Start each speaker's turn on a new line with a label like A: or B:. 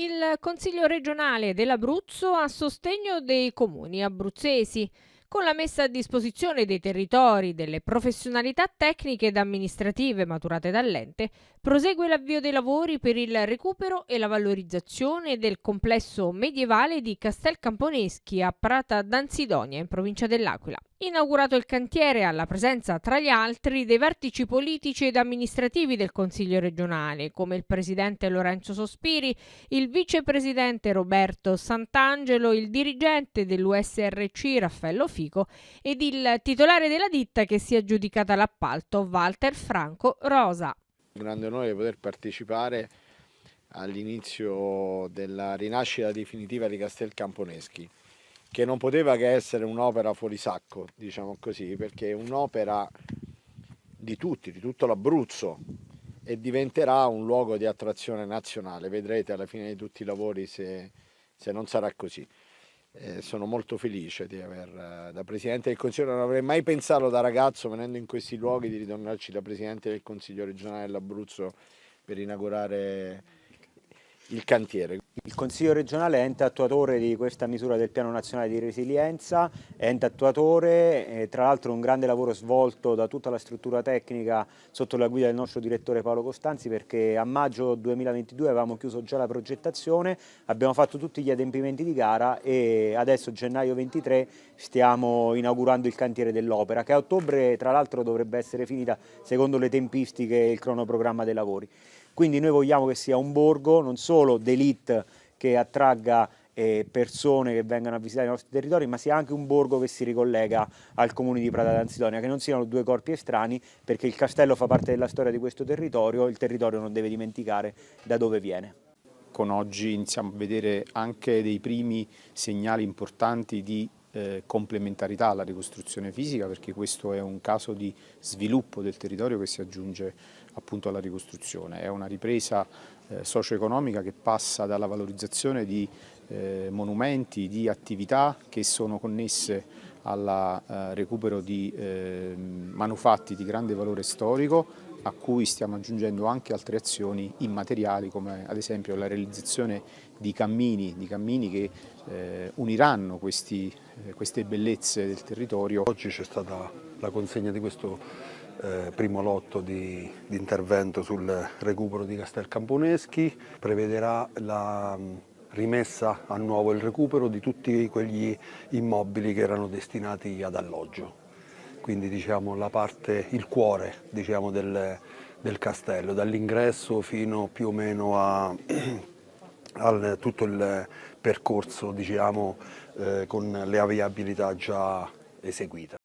A: Il Consiglio regionale dell'Abruzzo a sostegno dei comuni abruzzesi, con la messa a disposizione dei territori delle professionalità tecniche ed amministrative maturate dall'ente, prosegue l'avvio dei lavori per il recupero e la valorizzazione del complesso medievale di Castel Camponeschi a Prata d'Ansidonia, in provincia dell'Aquila. Inaugurato il cantiere alla presenza, tra gli altri, dei vertici politici ed amministrativi del Consiglio regionale, come il presidente Lorenzo Sospiri, il vicepresidente Roberto Sant'Angelo, il dirigente dell'USRC Raffaello Fico ed il titolare della ditta che si è aggiudicata l'appalto, Walter Franco Rosa.
B: Un grande onore di poter partecipare all'inizio della rinascita definitiva di Castel Camponeschi, che non poteva che essere un'opera fuori sacco, diciamo così, perché è un'opera di tutti, di tutto l'Abruzzo, e diventerà un luogo di attrazione nazionale. Vedrete alla fine di tutti i lavori se non sarà così. Sono molto felice di aver, da Presidente del Consiglio, non avrei mai pensato da ragazzo, venendo in questi luoghi, di ritornarci da Presidente del Consiglio regionale dell'Abruzzo per inaugurare il cantiere.
C: Il Consiglio regionale è ente attuatore di questa misura del Piano Nazionale di Resilienza, è ente attuatore, tra l'altro un grande lavoro svolto da tutta la struttura tecnica sotto la guida del nostro direttore Paolo Costanzi, perché a maggio 2022 avevamo chiuso già la progettazione, abbiamo fatto tutti gli adempimenti di gara e adesso gennaio 23 stiamo inaugurando il cantiere dell'opera, che a ottobre tra l'altro dovrebbe essere finita secondo le tempistiche e il cronoprogramma dei lavori. Quindi noi vogliamo che sia un borgo non solo d'élite che attragga persone che vengano a visitare i nostri territori, ma sia anche un borgo che si ricollega al comune di Prata d'Ansidonia, che non siano due corpi estranei, perché il castello fa parte della storia di questo territorio, il territorio non deve dimenticare da dove viene.
D: Con oggi iniziamo a vedere anche dei primi segnali importanti di complementarità alla ricostruzione fisica, perché questo è un caso di sviluppo del territorio che si aggiunge appunto alla ricostruzione. È una ripresa socio-economica che passa dalla valorizzazione di monumenti, di attività che sono connesse al recupero di manufatti di grande valore storico, a cui stiamo aggiungendo anche altre azioni immateriali, come ad esempio la realizzazione di cammini che uniranno queste bellezze del territorio.
E: Oggi c'è stata la consegna di questo primo lotto di intervento sul recupero di Castel Camponeschi, prevederà la rimessa a nuovo, il recupero di tutti quegli immobili che erano destinati ad alloggio. Quindi diciamo la parte, il cuore diciamo, del castello, dall'ingresso fino più o meno a tutto il percorso diciamo, con le viabilità già eseguite.